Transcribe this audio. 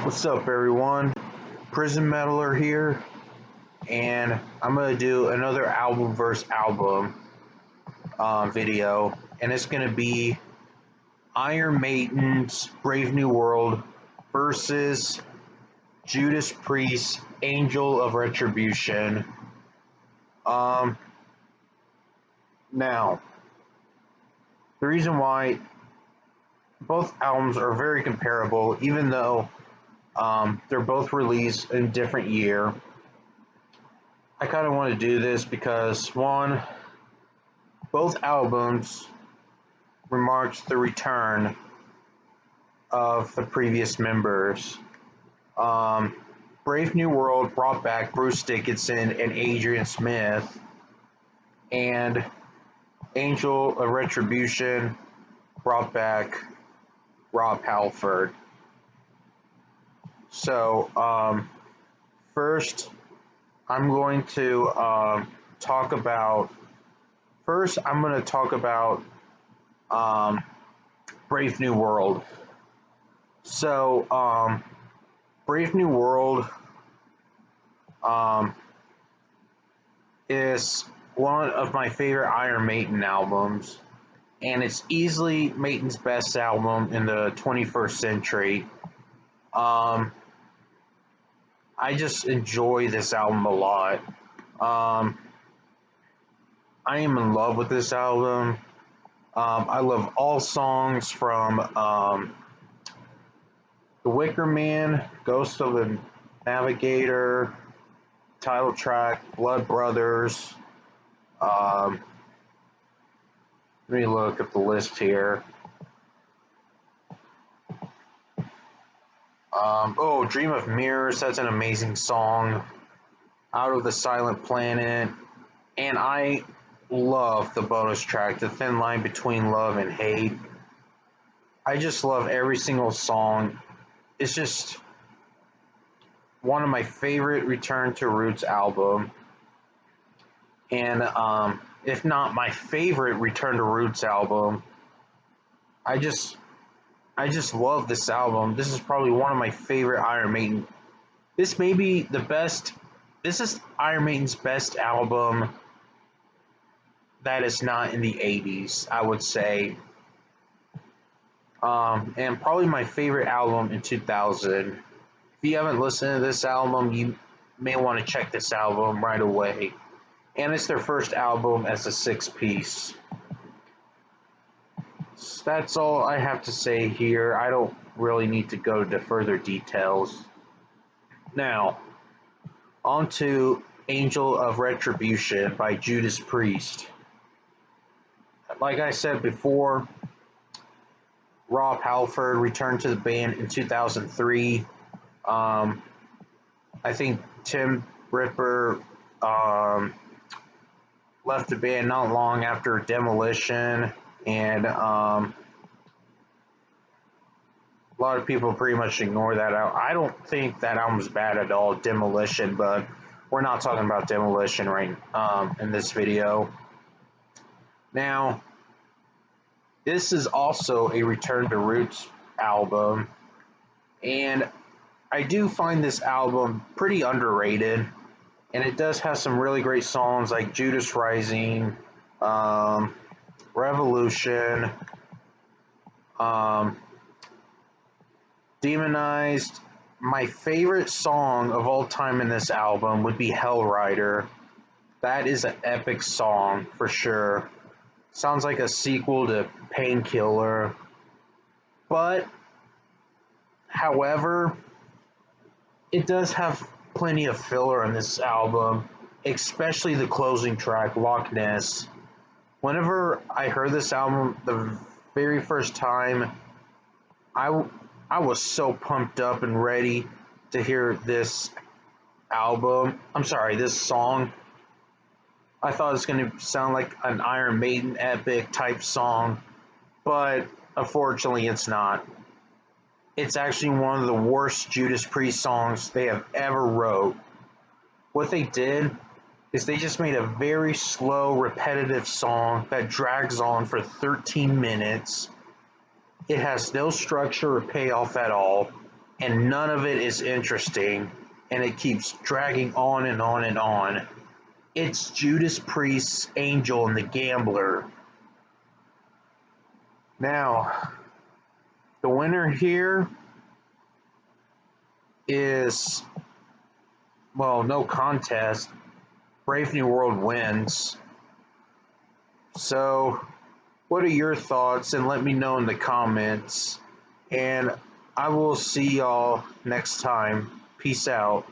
What's up, everyone? Prison Meddler here, and I'm gonna do another album versus album video, and it's gonna be Iron Maiden's Brave New World versus Judas Priest's Angel of Retribution. Now, the reason why both albums are very comparable, even though they're both released in a different year. I kind of want to do this because, one, both albums remarks the return of the previous members. Brave New World brought back Bruce Dickinson and Adrian Smith, and Angel of Retribution brought back Rob Halford. So, first, I'm going to talk about. First, I'm going to talk about Brave New World. So, Brave New World is one of my favorite Iron Maiden albums, and it's easily Maiden's best album in the 21st century. I just enjoy this album a lot. I am in love with this album. I love all songs from The Wicker Man, Ghost of the Navigator, title track, Blood Brothers. Let me look at the list here. Dream of Mirrors, that's an amazing song. Out of the Silent Planet. And I love the bonus track, The Thin Line Between Love and Hate. I just love every single song. It's just one of my favorite Return to Roots album. And if not my favorite Return to Roots album, I just love this album. This is probably one of my favorite Iron Maiden. This may be the best. This is Iron Maiden's best album that is not in the 80s, I would say. And probably my favorite album in 2000. If you haven't listened to this album, you may want to check this album right away. And it's their first album as a 6-piece. So that's all I have to say here. I don't really need to go into further details. Now, on to Angel of Retribution by Judas Priest. Like I said before, Rob Halford returned to the band in 2003. I think Tim Ripper left the band not long after Demolition, and a lot of people pretty much ignore that out. I don't think that album's bad at all, Demolition, but we're not talking about Demolition right in this video. Now, this is also a Return to Roots album, and I do find this album pretty underrated, and it does have some really great songs like Judas Rising, Revolution, Demonized. My favorite song of all time in this album would be Hell Rider. That is an epic song for sure. Sounds like a sequel to Painkiller. But, however, it does have plenty of filler in this album, especially the closing track, Loch Ness. Whenever I heard this album the very first time, I was so pumped up and ready to hear this this song. I thought it was going to sound like an Iron Maiden epic type song, but unfortunately it's not. It's actually one of the worst Judas Priest songs they have ever wrote. What they did is they just made a very slow, repetitive song that drags on for 13 minutes. It has no structure or payoff at all. and none of it is interesting, and it keeps dragging on and on and on. It's Judas Priest's Angel and the Gambler. Now, the winner here is, well, no contest. Brave New World wins. So, what are your thoughts? And let me know in the comments. And I will see y'all next time. Peace out.